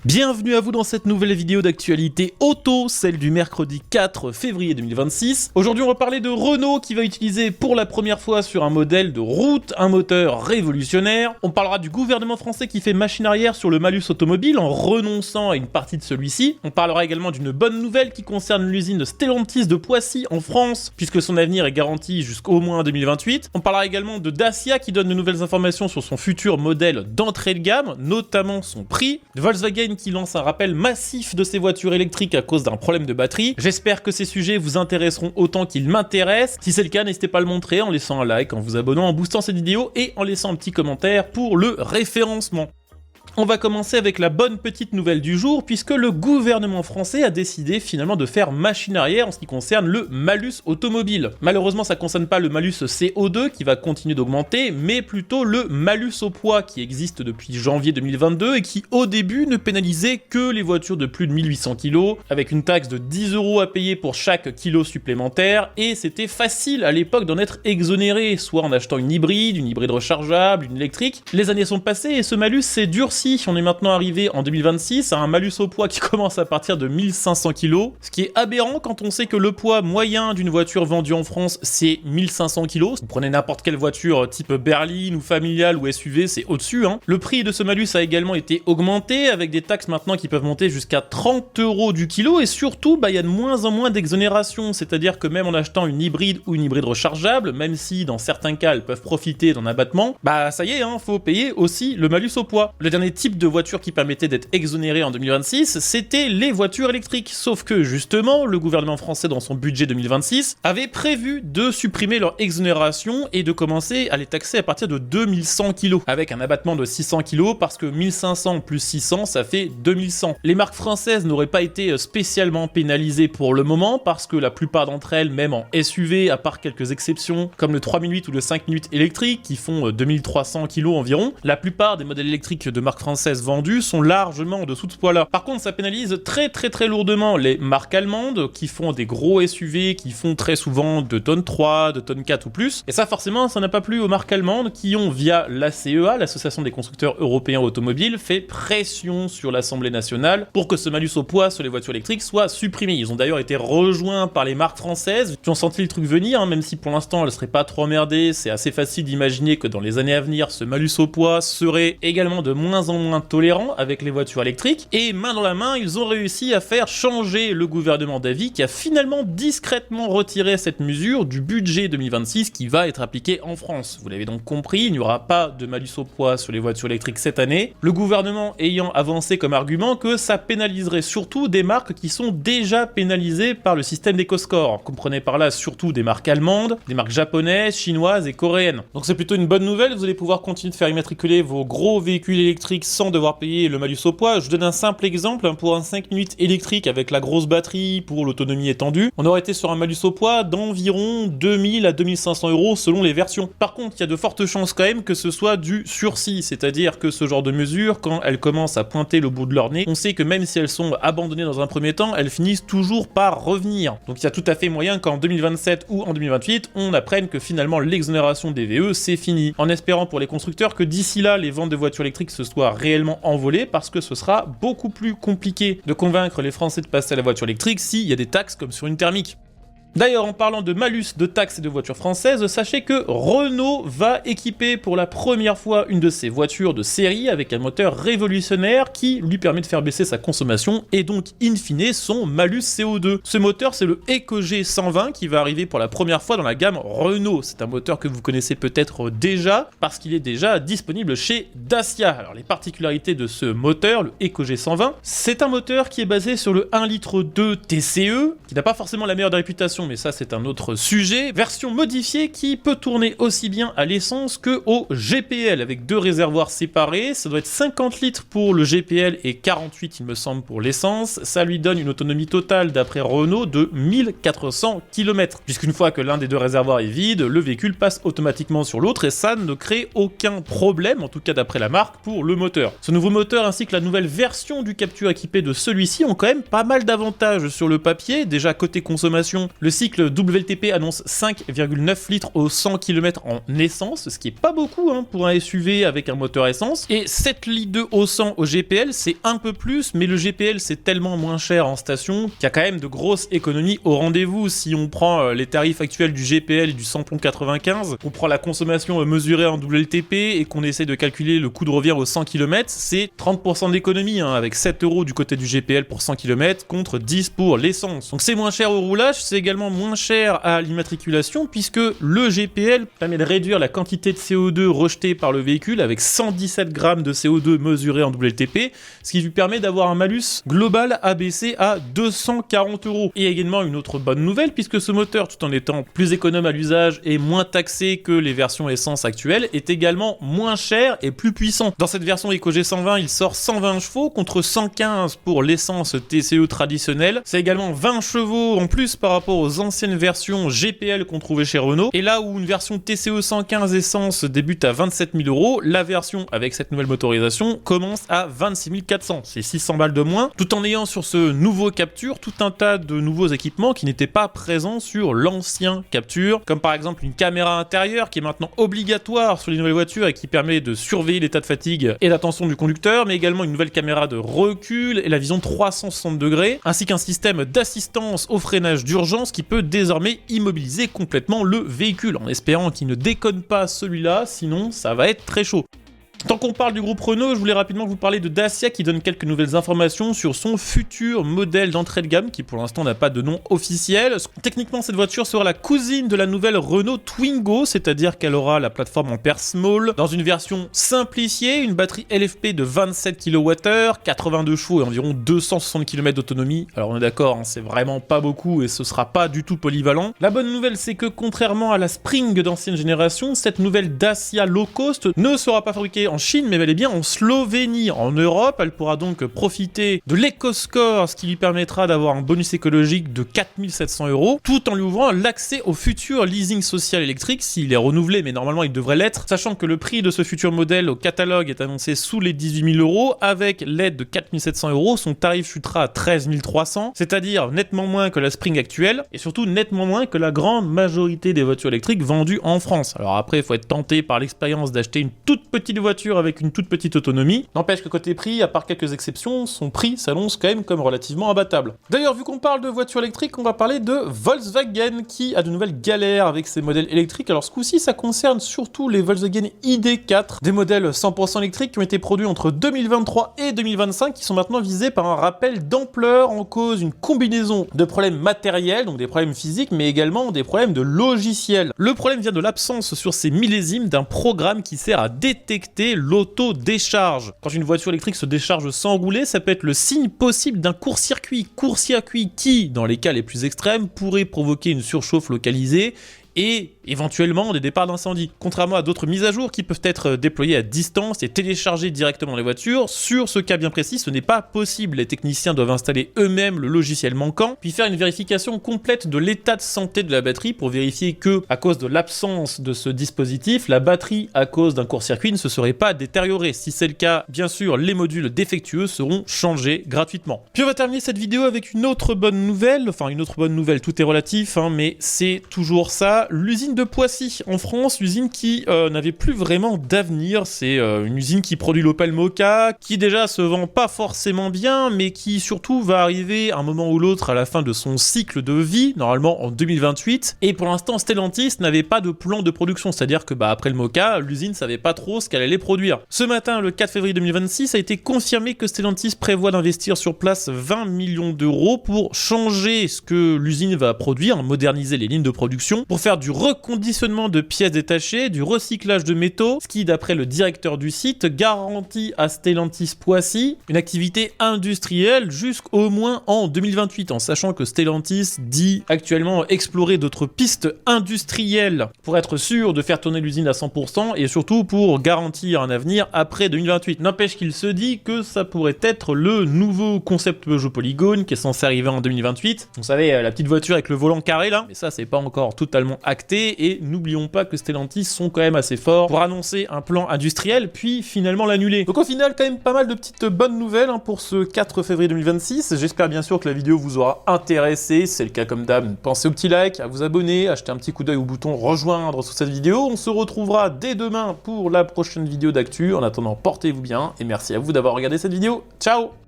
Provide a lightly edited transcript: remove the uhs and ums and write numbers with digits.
Bienvenue à vous dans cette nouvelle vidéo d'actualité auto, celle du mercredi 4 février 2026. Aujourd'hui on va parler de Renault qui va utiliser pour la première fois sur un modèle de route un moteur révolutionnaire. On parlera du gouvernement français qui fait machine arrière sur le malus automobile en renonçant à une partie de celui-ci. On parlera également d'une bonne nouvelle qui concerne l'usine de Stellantis de Poissy en France, puisque son avenir est garanti jusqu'au moins 2028. On parlera également de Dacia qui donne de nouvelles informations sur son futur modèle d'entrée de gamme, notamment son prix. De Volkswagen qui lance un rappel massif de ses voitures électriques à cause d'un problème de batterie. J'espère que ces sujets vous intéresseront autant qu'ils m'intéressent. Si c'est le cas, n'hésitez pas à le montrer en laissant un like, en vous abonnant, en boostant cette vidéo et en laissant un petit commentaire pour le référencement. On va commencer avec la bonne petite nouvelle du jour, puisque le gouvernement français a décidé finalement de faire machine arrière en ce qui concerne le malus automobile. Malheureusement, ça ne concerne pas le malus CO2 qui va continuer d'augmenter, mais plutôt le malus au poids qui existe depuis janvier 2022 et qui au début ne pénalisait que les voitures de plus de 1800 kg, avec une taxe de 10 € à payer pour chaque kilo supplémentaire, et c'était facile à l'époque d'en être exonéré, soit en achetant une hybride rechargeable, une électrique. Les années sont passées et ce malus s'est durci. On est maintenant arrivé en 2026 à un malus au poids qui commence à partir de 1500 kg, ce qui est aberrant quand on sait que le poids moyen d'une voiture vendue en France c'est 1500 kg. Vous prenez n'importe quelle voiture type berline ou familiale ou SUV, c'est au-dessus. Le prix de ce malus a également été augmenté avec des taxes maintenant qui peuvent monter jusqu'à 30 € du kilo, et surtout il y a de moins en moins d'exonération, c'est-à-dire que même en achetant une hybride ou une hybride rechargeable, même si dans certains cas elles peuvent profiter d'un abattement, ça y est, faut payer aussi le malus au poids. Le dernier type de voiture qui permettait d'être exonéré en 2026, c'était les voitures électriques. Sauf que justement, le gouvernement français dans son budget 2026 avait prévu de supprimer leur exonération et de commencer à les taxer à partir de 2100 kg, avec un abattement de 600 kg parce que 1500 plus 600 ça fait 2100. Les marques françaises n'auraient pas été spécialement pénalisées pour le moment parce que la plupart d'entre elles, même en SUV, à part quelques exceptions comme le 3008 ou le 5008 électrique qui font 2300 kg environ, la plupart des modèles électriques de marques françaises vendues sont largement en dessous de ce poids-là. Par contre, ça pénalise très lourdement les marques allemandes qui font des gros SUV qui font très souvent 2 tonnes 3, 2 tonnes 4 ou plus. Et ça, forcément, ça n'a pas plu aux marques allemandes qui ont, via l'ACEA, l'Association des constructeurs européens automobiles, fait pression sur l'Assemblée nationale pour que ce malus au poids sur les voitures électriques soit supprimé. Ils ont d'ailleurs été rejoints par les marques françaises qui ont senti le truc venir, même si pour l'instant elles seraient pas trop emmerdées. C'est assez facile d'imaginer que dans les années à venir, ce malus au poids serait également de moins en moins tolérant avec les voitures électriques, et main dans la main, ils ont réussi à faire changer le gouvernement d'avis qui a finalement discrètement retiré cette mesure du budget 2026 qui va être appliqué en France. Vous l'avez donc compris, il n'y aura pas de malus au poids sur les voitures électriques cette année, le gouvernement ayant avancé comme argument que ça pénaliserait surtout des marques qui sont déjà pénalisées par le système d'Ecoscore. Comprenez par là surtout des marques allemandes, des marques japonaises, chinoises et coréennes. Donc c'est plutôt une bonne nouvelle, vous allez pouvoir continuer de faire immatriculer vos gros véhicules électriques sans devoir payer le malus au poids. Je vous donne un simple exemple, pour un 5008 électrique avec la grosse batterie pour l'autonomie étendue, on aurait été sur un malus au poids d'environ 2000 à 2500 € selon les versions. Par contre, il y a de fortes chances quand même que ce soit du sursis, c'est-à-dire que ce genre de mesures, quand elles commencent à pointer le bout de leur nez, on sait que même si elles sont abandonnées dans un premier temps, elles finissent toujours par revenir. Donc il y a tout à fait moyen qu'en 2027 ou en 2028, on apprenne que finalement l'exonération des VE c'est fini, en espérant pour les constructeurs que d'ici là, les ventes de voitures électriques se soient réellement envolées, parce que ce sera beaucoup plus compliqué de convaincre les Français de passer à la voiture électrique s'il y a des taxes comme sur une thermique. D'ailleurs, en parlant de malus, de taxes et de voitures françaises, sachez que Renault va équiper pour la première fois une de ses voitures de série avec un moteur révolutionnaire qui lui permet de faire baisser sa consommation et donc, in fine, son malus CO2. Ce moteur, c'est le EcoG 120 qui va arriver pour la première fois dans la gamme Renault. C'est un moteur que vous connaissez peut-être déjà parce qu'il est déjà disponible chez Dacia. Alors, les particularités de ce moteur, le EcoG 120, c'est un moteur qui est basé sur le 1,2 litre TCE, qui n'a pas forcément la meilleure des réputations, mais ça c'est un autre sujet. Version modifiée qui peut tourner aussi bien à l'essence que au GPL avec 2 réservoirs séparés. Ça doit être 50 litres pour le GPL et 48 il me semble pour l'essence. Ça lui donne une autonomie totale d'après Renault de 1400 km. Puisqu'une fois que l'un des 2 réservoirs est vide, le véhicule passe automatiquement sur l'autre et ça ne crée aucun problème, en tout cas d'après la marque, pour le moteur. Ce nouveau moteur ainsi que la nouvelle version du Captur équipé de celui-ci ont quand même pas mal d'avantages sur le papier. Déjà côté consommation, le cycle WLTP annonce 5,9 litres au 100 km en essence, ce qui est pas beaucoup pour un SUV avec un moteur essence, et 7 litres de au 100 au GPL, c'est un peu plus, mais le GPL c'est tellement moins cher en station qu'il y a quand même de grosses économies au rendez-vous. Si on prend les tarifs actuels du GPL et du samplon 95, on prend la consommation mesurée en WLTP et qu'on essaie de calculer le coût de revient au 100 km, c'est 30% d'économie, avec 7 € du côté du GPL pour 100 km contre 10 pour l'essence. Donc c'est moins cher au roulage, c'est également moins cher à l'immatriculation puisque le GPL permet de réduire la quantité de CO2 rejetée par le véhicule avec 117 grammes de CO2 mesuré en WLTP, ce qui lui permet d'avoir un malus global abaissé à 240 €. Et également une autre bonne nouvelle puisque ce moteur, tout en étant plus économe à l'usage et moins taxé que les versions essence actuelles, est également moins cher et plus puissant. Dans cette version EcoG 120, il sort 120 chevaux contre 115 pour l'essence TCE traditionnelle. C'est également 20 chevaux en plus par rapport aux anciennes versions GPL qu'on trouvait chez Renault. Et là où une version TCE 115 essence débute à 27 000 €, la version avec cette nouvelle motorisation commence à 26 400. C'est 600 balles de moins, tout en ayant sur ce nouveau Captur tout un tas de nouveaux équipements qui n'étaient pas présents sur l'ancien Captur, comme par exemple une caméra intérieure qui est maintenant obligatoire sur les nouvelles voitures et qui permet de surveiller l'état de fatigue et d'attention du conducteur, mais également une nouvelle caméra de recul et la vision 360 degrés, ainsi qu'un système d'assistance au freinage d'urgence qui peut désormais immobiliser complètement le véhicule, en espérant qu'il ne déconne pas celui-là, sinon ça va être très chaud. Tant qu'on parle du groupe Renault, je voulais rapidement vous parler de Dacia qui donne quelques nouvelles informations sur son futur modèle d'entrée de gamme qui pour l'instant n'a pas de nom officiel. Techniquement, cette voiture sera la cousine de la nouvelle Renault Twingo, c'est-à-dire qu'elle aura la plateforme Ampere Small dans une version simplifiée, une batterie LFP de 27 kWh, 82 chevaux et environ 260 km d'autonomie. Alors on est d'accord, c'est vraiment pas beaucoup et ce sera pas du tout polyvalent. La bonne nouvelle, c'est que contrairement à la Spring d'ancienne génération, cette nouvelle Dacia low cost ne sera pas fabriquée en Chine, mais bel et bien en Slovénie. En Europe, elle pourra donc profiter de l'EcoScore, ce qui lui permettra d'avoir un bonus écologique de 4 700 €, tout en lui ouvrant l'accès au futur leasing social électrique, s'il est renouvelé, mais normalement il devrait l'être, sachant que le prix de ce futur modèle au catalogue est annoncé sous les 18 000 €, avec l'aide de 4 700 €, son tarif chutera à 13 300, c'est-à-dire nettement moins que la Spring actuelle, et surtout nettement moins que la grande majorité des voitures électriques vendues en France. Alors après, il faut être tenté par l'expérience d'acheter une toute petite voiture avec une toute petite autonomie. N'empêche que côté prix, à part quelques exceptions, son prix s'annonce quand même comme relativement abattable. D'ailleurs, vu qu'on parle de voitures électriques, on va parler de Volkswagen qui a de nouvelles galères avec ses modèles électriques. Alors ce coup-ci, ça concerne surtout les Volkswagen ID4, des modèles 100% électriques qui ont été produits entre 2023 et 2025, qui sont maintenant visés par un rappel d'ampleur en cause une combinaison de problèmes matériels, donc des problèmes physiques, mais également des problèmes de logiciel. Le problème vient de l'absence sur ces millésimes d'un programme qui sert à détecter l'auto-décharge. Quand une voiture électrique se décharge sans rouler, ça peut être le signe possible d'un court-circuit. Court-circuit qui, dans les cas les plus extrêmes, pourrait provoquer une surchauffe localisée et éventuellement des départs d'incendie. Contrairement à d'autres mises à jour qui peuvent être déployées à distance et téléchargées directement dans les voitures, sur ce cas bien précis, ce n'est pas possible. Les techniciens doivent installer eux-mêmes le logiciel manquant, puis faire une vérification complète de l'état de santé de la batterie pour vérifier que, à cause de l'absence de ce dispositif, la batterie, à cause d'un court-circuit, ne se serait pas détériorée. Si c'est le cas, bien sûr, les modules défectueux seront changés gratuitement. Puis on va terminer cette vidéo avec une autre bonne nouvelle, tout est relatif, mais c'est toujours ça. L'usine de Poissy en France, l'usine qui n'avait plus vraiment d'avenir. C'est une usine qui produit l'Opel Mokka, qui déjà se vend pas forcément bien, mais qui surtout va arriver à un moment ou l'autre à la fin de son cycle de vie, normalement en 2028. Et pour l'instant, Stellantis n'avait pas de plan de production, c'est-à-dire que après le Mokka, l'usine savait pas trop ce qu'elle allait produire. Ce matin, le 4 février 2026, a été confirmé que Stellantis prévoit d'investir sur place 20 millions d'euros pour changer ce que l'usine va produire, moderniser les lignes de production, pour faire du reconditionnement de pièces détachées, du recyclage de métaux, ce qui, d'après le directeur du site, garantit à Stellantis Poissy une activité industrielle jusqu'au moins en 2028, en sachant que Stellantis dit actuellement explorer d'autres pistes industrielles pour être sûr de faire tourner l'usine à 100% et surtout pour garantir un avenir après 2028. N'empêche qu'il se dit que ça pourrait être le nouveau concept Peugeot Polygone qui est censé arriver en 2028. Vous savez, la petite voiture avec le volant carré là, mais ça c'est pas encore totalement acté annulé, et n'oublions pas que Stellantis sont quand même assez forts pour annoncer un plan industriel, puis finalement l'annuler. Donc au final, quand même pas mal de petites bonnes nouvelles hein, pour ce 4 février 2026. J'espère bien sûr que la vidéo vous aura intéressé. Si c'est le cas comme d'hab, pensez au petit like, à vous abonner, à jeter un petit coup d'œil au bouton rejoindre sous cette vidéo. On se retrouvera dès demain pour la prochaine vidéo d'actu. En attendant, portez-vous bien et merci à vous d'avoir regardé cette vidéo. Ciao!